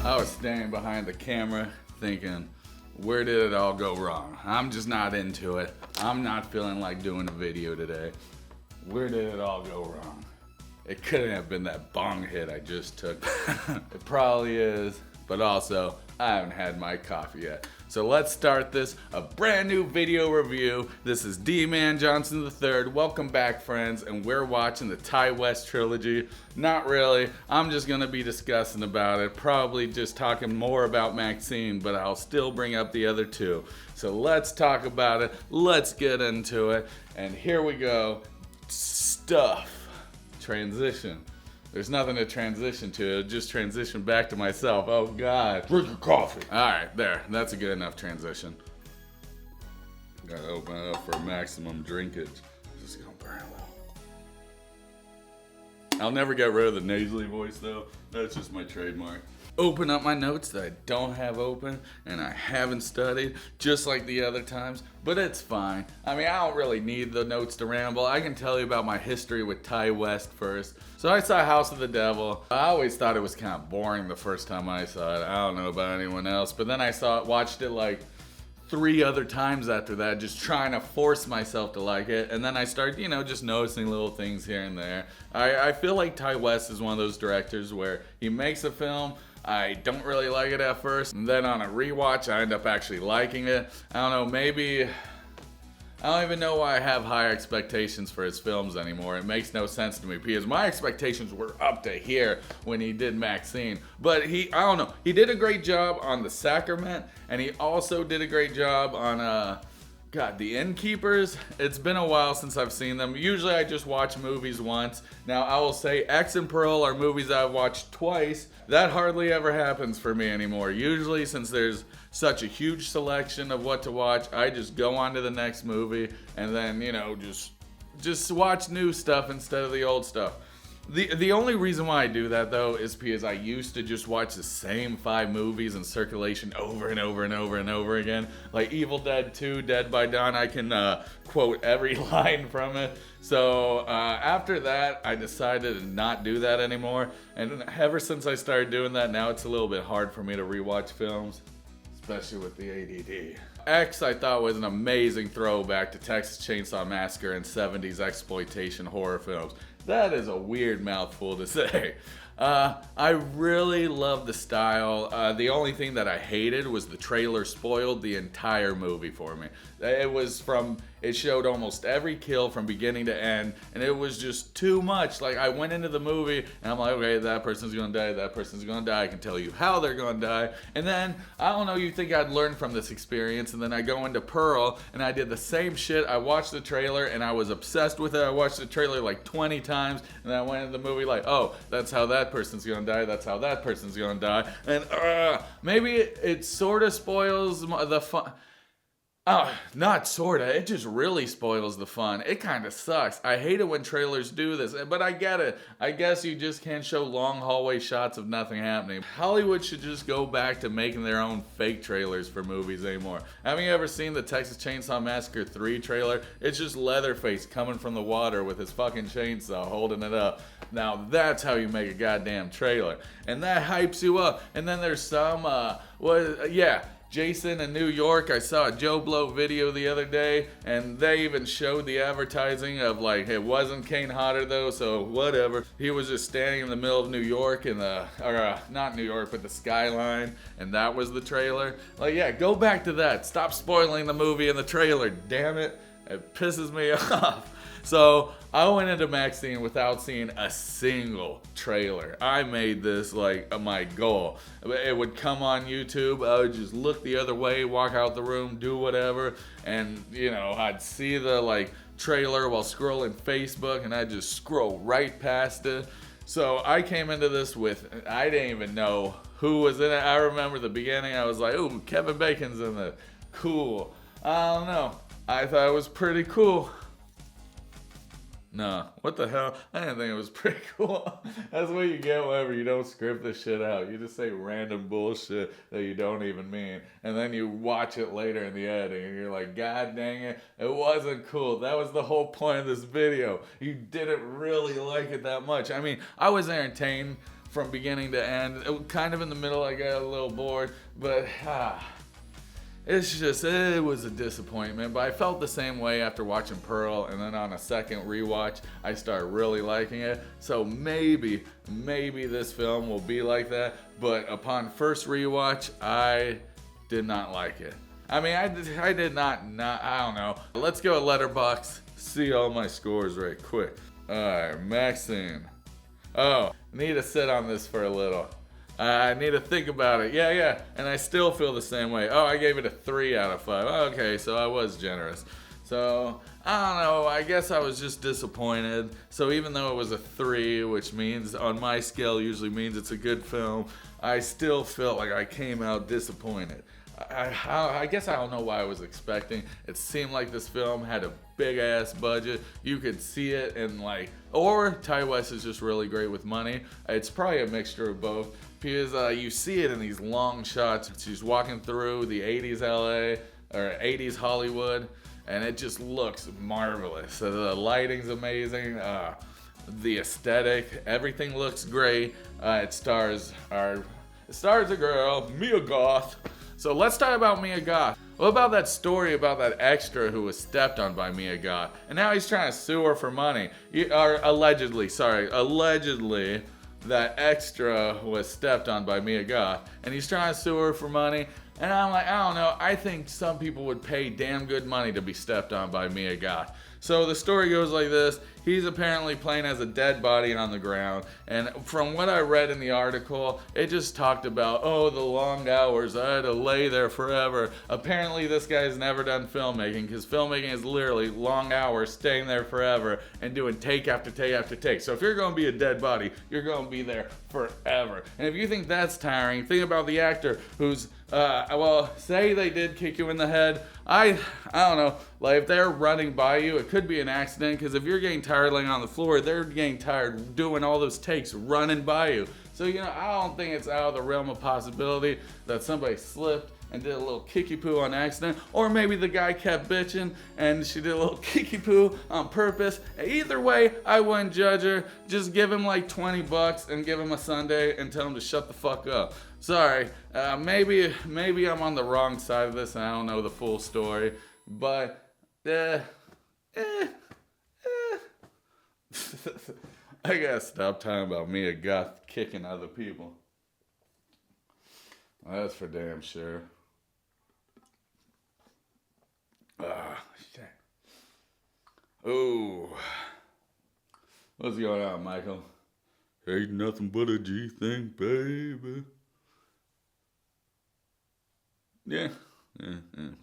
I was standing behind the camera thinking, where did it all go wrong? I'm just not into it. I'm not feeling like doing a video today. Where did it all go wrong? It couldn't have been that bong hit I just took. It probably is, but also, I haven't had my coffee yet. So let's start this, a brand new video review. This is Dee Man Johnson III. Welcome back, friends, and we're watching the Ti West trilogy. Not really, I'm just gonna be discussing about it, probably just talking more about Maxxxine, but I'll still bring up the other two. So let's talk about it, let's get into it, and here we go. Stuff. Transition. There's nothing to transition to, just transition back to myself. Oh God. Drink your coffee. Alright, there. That's a good enough transition. Gotta open it up for maximum drinkage. Just gonna burn a little. I'll never get rid of the nasally voice though. That's just my trademark. Open up my notes that I don't have open and I haven't studied, just like the other times, but it's fine. I mean, I don't really need the notes to ramble. I can tell you about my history with Ti West first. So I saw House of the Devil. I always thought it was kind of boring the first time I saw it. I don't know about anyone else, but then I watched it like 3 other times after that, just trying to force myself to like it, and then I started, just noticing little things here and there. I feel like Ti West is one of those directors where he makes a film, I don't really like it at first, and then on a rewatch I end up actually liking it. I don't know, maybe, I don't even know why I have high expectations for his films anymore. It makes no sense to me because my expectations were up to here when he did Maxxxine. But I don't know, he did a great job on The Sacrament, and he also did a great job on, The Innkeepers. It's been a while since I've seen them. Usually I just watch movies once. Now I will say X and Pearl are movies I've watched twice. That hardly ever happens for me anymore. Usually, since there's such a huge selection of what to watch, I just go on to the next movie and then, just watch new stuff instead of the old stuff. The only reason why I do that though is because I used to just watch the same 5 movies in circulation over and over and over and over again. Like Evil Dead 2, Dead by Dawn, I can quote every line from it. So after that, I decided to not do that anymore. And ever since I started doing that, now it's a little bit hard for me to rewatch films, especially with the ADD. X, I thought, was an amazing throwback to Texas Chainsaw Massacre and 70s exploitation horror films. That is a weird mouthful to say. I really love the style. The only thing that I hated was the trailer spoiled the entire movie for me. It showed almost every kill from beginning to end, and it was just too much. Like, I went into the movie, and I'm like, okay, that person's gonna die, that person's gonna die, I can tell you how they're gonna die, and then, I don't know, you think I'd learn from this experience, and then I go into Pearl, and I did the same shit. I watched the trailer, and I was obsessed with it. I watched the trailer like 20 times, and then I went into the movie like, oh, that's how that person's gonna die, that's how that person's gonna die, and maybe it sort of spoils the fun. Not sorta, it just really spoils the fun. It kinda sucks. I hate it when trailers do this, but I get it. I guess you just can't show long hallway shots of nothing happening. Hollywood should just go back to making their own fake trailers for movies anymore. Haven't you ever seen the Texas Chainsaw Massacre 3 trailer? It's just Leatherface coming from the water with his fucking chainsaw holding it up. Now that's how you make a goddamn trailer. And that hypes you up. And then there's some, Jason in New York. I saw a Joe Blow video the other day, and they even showed the advertising of like, it wasn't Kane Hodder though, so whatever. He was just standing in the middle of New York not New York, but the skyline, and that was the trailer. Like, yeah, go back to that. Stop spoiling the movie in the trailer, damn it. It pisses me off. So I went into Maxxxine without seeing a single trailer. I made this like my goal. It would come on YouTube, I would just look the other way, walk out the room, do whatever, and I'd see the trailer while scrolling Facebook, and I'd just scroll right past it. So I came into this I didn't even know who was in it. I remember the beginning, I was like, ooh, Kevin Bacon's in it. Cool. I don't know. I thought it was pretty cool. No, what the hell? I didn't think it was pretty cool. That's what you get whenever you don't script this shit out. You just say random bullshit that you don't even mean. And then you watch it later in the editing and you're like, God dang it, it wasn't cool. That was the whole point of this video. You didn't really like it that much. I mean, I was entertained from beginning to end. Kind of in the middle, I got a little bored, but it's just, it was a disappointment. But I felt the same way after watching Pearl, and then on a second rewatch, I started really liking it. So maybe this film will be like that. But upon first rewatch, I did not like it. I mean, I did not, I don't know. Let's go at Letterboxd, see all my scores right quick. Alright, Maxxxine. Oh, need to sit on this for a little. I need to think about it. Yeah, and I still feel the same way. Oh, I gave it a 3 out of 5. Okay, so I was generous. So, I don't know, I guess I was just disappointed. So even though it was a 3, which means on my scale usually means it's a good film, I still felt like I came out disappointed. I guess I don't know what I was expecting. It seemed like this film had a big ass budget. You could see it in or Ty West is just really great with money. It's probably a mixture of both, because you see it in these long shots. She's walking through the 80s LA or 80s Hollywood, and it just looks marvelous. So the lighting's amazing. The aesthetic, everything looks great. It stars a girl, Mia Goth. So let's talk about Mia Goth. What about that story about that extra who was stepped on by Mia Goth? And now he's trying to sue her for money. Allegedly, that extra was stepped on by Mia Goth. And he's trying to sue her for money. And I'm like, I don't know. I think some people would pay damn good money to be stepped on by Mia Goth. So the story goes like this. He's apparently playing as a dead body on the ground. And from what I read in the article, it just talked about, the long hours. I had to lay there forever. Apparently this guy's never done filmmaking, because filmmaking is literally long hours, staying there forever, and doing take after take after take. So if you're going to be a dead body, you're going to be there forever. And if you think that's tiring, think about the actor who's, say they did kick you in the head. I don't know, if they're running by you, it could be an accident, because if you're getting tired laying on the floor, they're getting tired doing all those takes running by you. So, I don't think it's out of the realm of possibility that somebody slipped and did a little kicky poo on accident, or maybe the guy kept bitching and she did a little kicky poo on purpose. Either way, I wouldn't judge her. Just give him $20 and give him a sundae and tell him to shut the fuck up. Sorry, maybe I'm on the wrong side of this and I don't know the full story, but I gotta stop talking about Mia Goth kicking other people. That's for damn sure. Shit. Oh, what's going on, Michael? Ain't nothing but a G thing, baby. Yeah,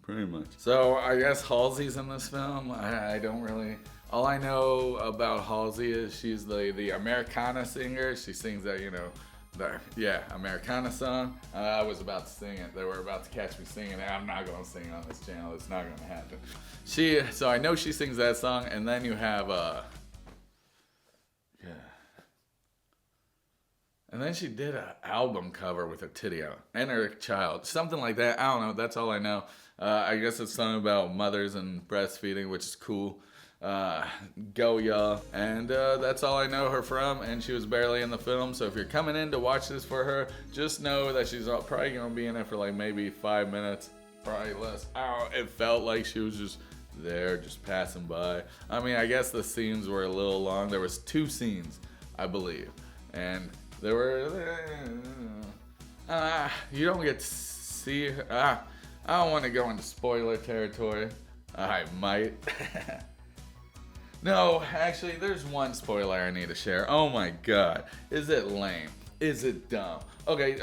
pretty much. So I guess Halsey's in this film. I don't really. All I know about Halsey is she's the Americana singer. She sings that, Americana song. I was about to sing it. They were about to catch me singing it. I'm not gonna sing it on this channel. It's not gonna happen. So I know she sings that song, and then you have and then she did an album cover with her titty out and her child, something like that. I don't know. That's all I know. I guess it's something about mothers and breastfeeding, which is cool. Go y'all. And that's all I know her from, and she was barely in the film. So if you're coming in to watch this for her, just know that she's probably gonna be in it for maybe 5 minutes, probably less. It felt like she was just there, just passing by. I mean, I guess the scenes were a little long. There was 2 scenes, I believe, and there were you don't get to see her. I don't want to go into spoiler territory. I might. No, actually, there's one spoiler I need to share. Oh my god. Is it lame? Is it dumb? Okay,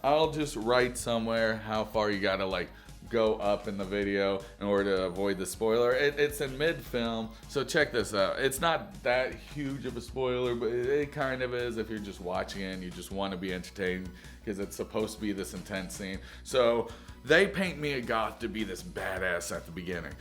I'll just write somewhere how far you gotta go up in the video in order to avoid the spoiler. It's in mid-film, so check this out. It's not that huge of a spoiler, but it kind of is if you're just watching it and you just want to be entertained, because it's supposed to be this intense scene. So they paint Mia Goth to be this badass at the beginning.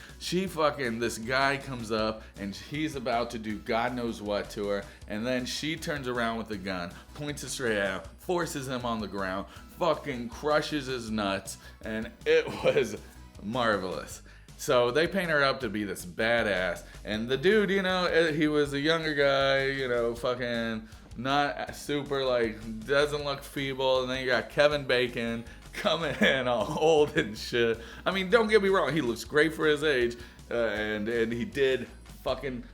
This guy comes up and he's about to do God knows what to her, and then she turns around with a gun, points it straight at him, forces him on the ground, fucking crushes his nuts, and it was marvelous. So they paint her up to be this badass, and the dude, he was a younger guy, fucking not super, like, doesn't look feeble. And then you got Kevin Bacon coming in all old and shit. I mean, don't get me wrong, he looks great for his age, and he did fucking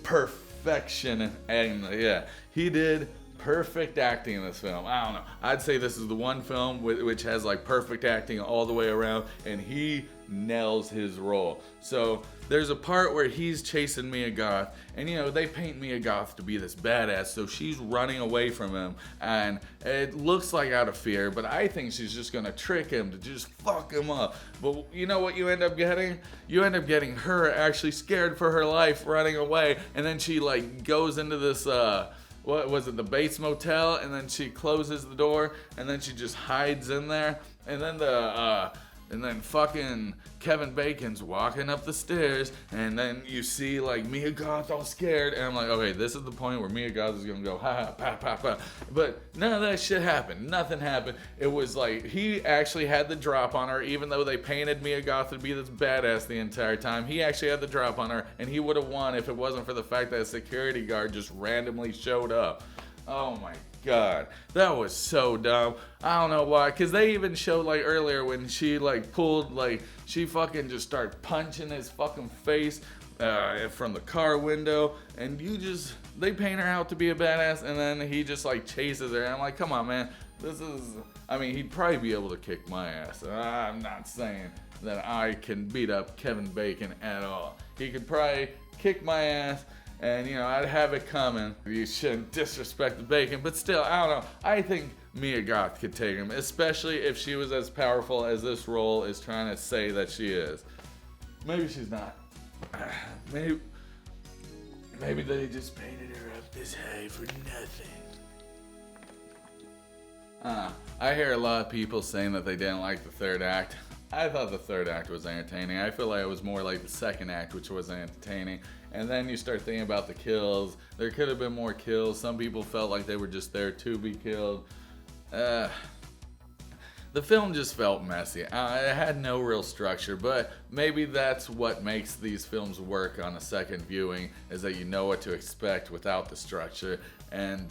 perfection, and yeah, he did perfect acting in this film. I don't know. I'd say this is the one film which has like perfect acting all the way around, and he nails his role. So there's a part where he's chasing Mia Goth, and you know, they paint Mia Goth to be this badass, so she's running away from him, and it looks like out of fear, but I think she's just gonna trick him to just fuck him up. But you know what you end up getting? You end up getting her actually scared for her life, running away, and then she like goes into this what was it, the Bates Motel, and then she closes the door, and then she just hides in there, and then fucking Kevin Bacon's walking up the stairs, and then you see like Mia Goth all scared, and I'm like, okay, this is the point where Mia Goth is gonna go ha ha pa pa pa. But none of that shit happened. Nothing happened. It was like he actually had the drop on her, even though they painted Mia Goth to be this badass the entire time. He actually had the drop on her, and he would have won if it wasn't for the fact that a security guard just randomly showed up. Oh my God, that was so dumb. I don't know why, because they even showed like earlier when she like pulled, like she fucking just started punching his fucking face from the car window, and they paint her out to be a badass, and then he just like chases her, and I'm like, come on, man, I mean, he'd probably be able to kick my ass. I'm not saying that I can beat up Kevin Bacon at all. He could probably kick my ass, and, you know, I'd have it coming. You shouldn't disrespect the Bacon, but still, I don't know. I think Mia Goth could take him, especially if she was as powerful as this role is trying to say that she is. Maybe she's not. Maybe they just painted her up this high for nothing. I hear a lot of people saying that they didn't like the third act. I thought the third act was entertaining. I feel like it was more like the second act, which was entertaining. And then you start thinking about the kills. There could have been more kills. Some people felt like they were just there to be killed. The film just felt messy. It had no real structure, but maybe that's what makes these films work on a second viewing, is that you know what to expect without the structure. And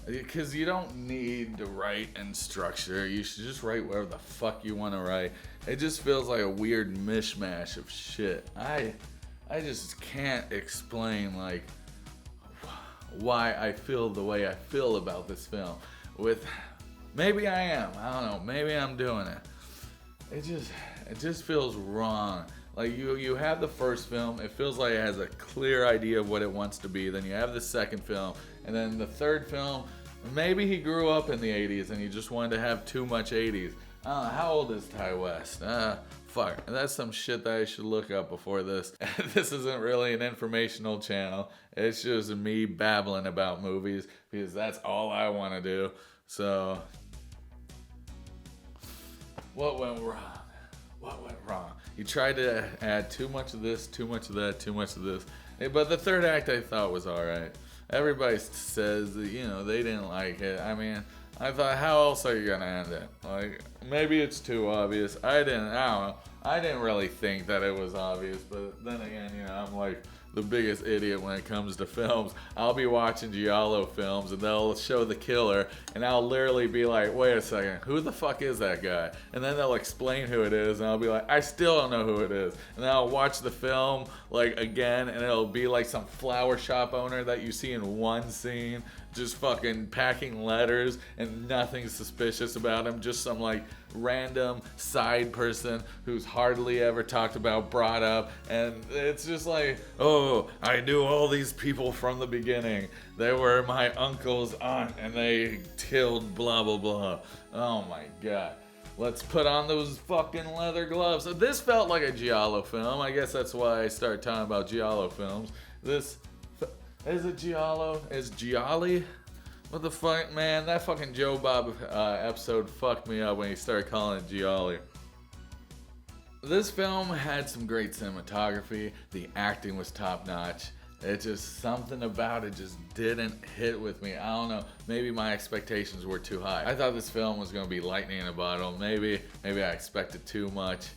because you don't need to write in structure, you should just write whatever the fuck you want to write. It just feels like a weird mishmash of shit. I just can't explain like why I feel the way I feel about this film. Maybe I am. I don't know. Maybe I'm doing it. It just feels wrong. Like you have the first film. It feels like it has a clear idea of what it wants to be. Then you have the second film, and then the third film. Maybe he grew up in the 80s and he just wanted to have too much 80s. I don't know, how old is Ty West? Fuck, that's some shit that I should look up before this. This isn't really an informational channel. It's just me babbling about movies because that's all I want to do. So, what went wrong? What went wrong? You tried to add too much of this, too much of that, too much of this. But the third act I thought was alright. Everybody says that, you know, they didn't like it. I mean, I thought, how else are you gonna end it? Like, maybe it's too obvious. I don't know. I didn't really think that it was obvious, but then again, you know, I'm like the biggest idiot when it comes to films. I'll be watching Giallo films and they'll show the killer and I'll literally be like, wait a second, who the fuck is that guy? And then they'll explain who it is and I'll be like, I still don't know who it is. And then I'll watch the film like again and it'll be like some flower shop owner that you see in one scene just fucking packing letters and nothing suspicious about him, just some like random side person who's hardly ever talked about, brought up, and it's just like, oh, I knew all these people from the beginning. They were my uncle's aunt and they killed blah blah blah. Oh my god. Let's put on those fucking leather gloves. So this felt like a Giallo film. I guess that's why I started talking about Giallo films. Is it Giallo? Is Gialli? What the fuck, man? That fucking Joe Bob episode fucked me up when he started calling it Gialli. This film had some great cinematography. The acting was top notch. It just, something about it just didn't hit with me. I don't know. Maybe my expectations were too high. I thought this film was going to be lightning in a bottle. Maybe I expected too much.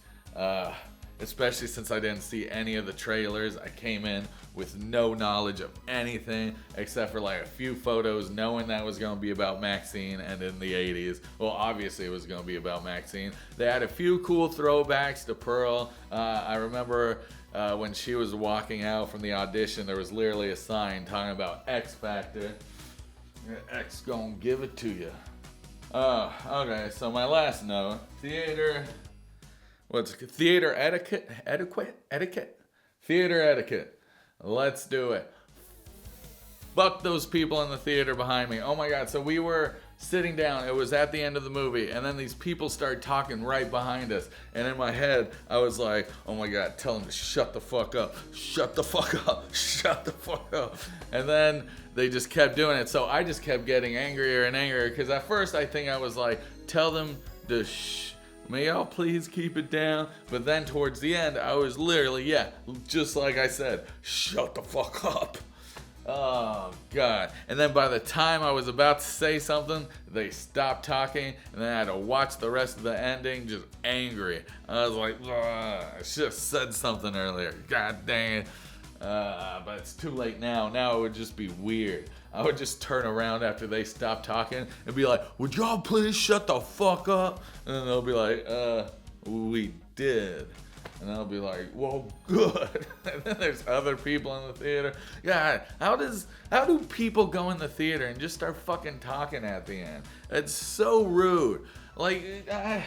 especially since I didn't see any of the trailers. I came in with no knowledge of anything except for like a few photos, knowing that was going to be about Maxxxine and in the 80s. Well, obviously it was going to be about Maxxxine. They had a few cool throwbacks to Pearl. I remember when she was walking out from the audition, there was literally a sign talking about X Factor. X gonna give it to you. Okay, so my last note, theater etiquette? Theater etiquette. Let's do it. Fuck those people in the theater behind me. Oh my god, so we were sitting down, it was at the end of the movie, and then these people started talking right behind us, and in my head, I was like, oh my god, tell them to shut the fuck up, shut the fuck up, shut the fuck up, and then they just kept doing it, so I just kept getting angrier and angrier, because at first I think I was like, tell them to may y'all please keep it down, but then towards the end, I was literally, just like I said, shut the fuck up. Oh god. And then by the time I was about to say something, they stopped talking, and then I had to watch the rest of the ending just angry. I was like, I should have said something earlier. God dang it. But it's too late now. Now it would just be weird. I would just turn around after they stopped talking and be like, would y'all please shut the fuck up? And then they'll be like, we did. And I'll be like, well, good. And then there's other people in the theater. God, how do people go in the theater and just start fucking talking at the end? It's so rude. Like, I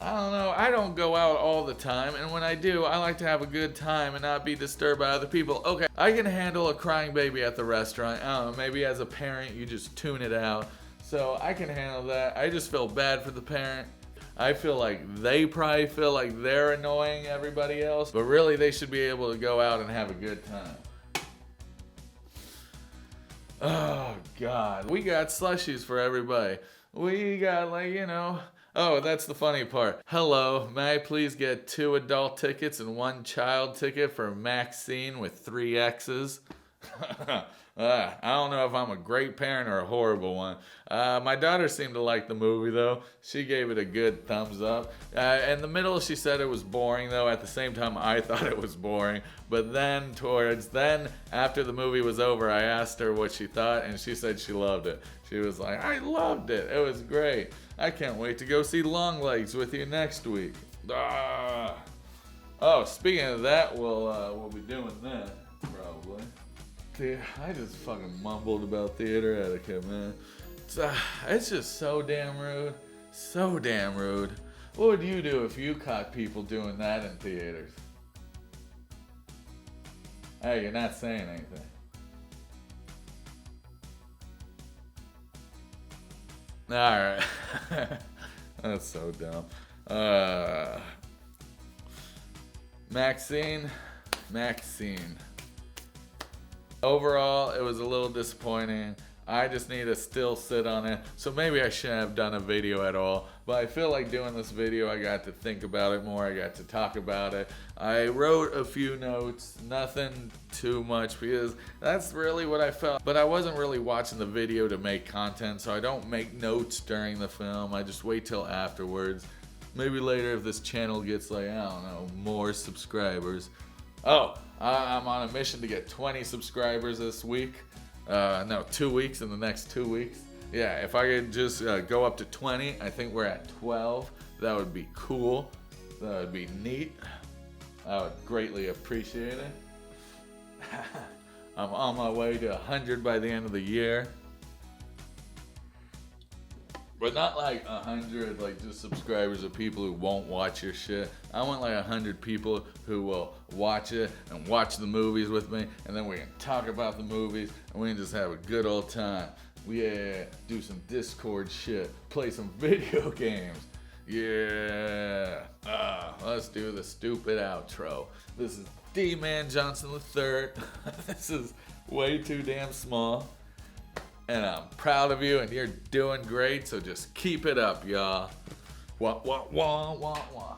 don't know. I don't go out all the time. And when I do, I like to have a good time and not be disturbed by other people. Okay, I can handle a crying baby at the restaurant. I don't know. Maybe as a parent, you just tune it out. So I can handle that. I just feel bad for the parent. I feel like they probably feel like they're annoying everybody else, but really they should be able to go out and have a good time. Oh, God. We got slushies for everybody. We got, oh, that's the funny part. Hello, may I please get 2 adult tickets and 1 child ticket for Maxxxine with 3 X's? I don't know if I'm a great parent or a horrible one. My daughter seemed to like the movie, though. She gave it a good thumbs up. In the middle, she said it was boring, though. At the same time, I thought it was boring. But then, after the movie was over, I asked her what she thought, and she said she loved it. She was like, I loved it. It was great. I can't wait to go see Longlegs with you next week. Oh, speaking of that, we'll be doing that, probably. I just fucking mumbled about theater etiquette, man. It's just so damn rude. So damn rude. What would you do if you caught people doing that in theaters? Hey, you're not saying anything. Alright. That's so dumb. Maxxxine. Overall, it was a little disappointing. I just need to still sit on it. So maybe I shouldn't have done a video at all. But I feel like doing this video, I got to think about it more. I got to talk about it. I wrote a few notes, nothing too much, because that's really what I felt. But I wasn't really watching the video to make content, so I don't make notes during the film. I just wait till afterwards. Maybe later if this channel gets more subscribers. Oh, I'm on a mission to get 20 subscribers this week. 2 weeks in the next 2 weeks. Yeah, if I could just go up to 20, I think we're at 12. That would be cool. That would be neat. I would greatly appreciate it. I'm on my way to 100 by the end of the year. But not like 100 just subscribers of people who won't watch your shit. I want 100 people who will watch it and watch the movies with me, and then we can talk about the movies and we can just have a good old time. Yeah, do some Discord shit, play some video games. Yeah. Let's do the stupid outro. This is Dee Man Johnson III. This is way too damn small. And I'm proud of you, and you're doing great, so just keep it up, y'all. Wah, wah, wah, wah, wah.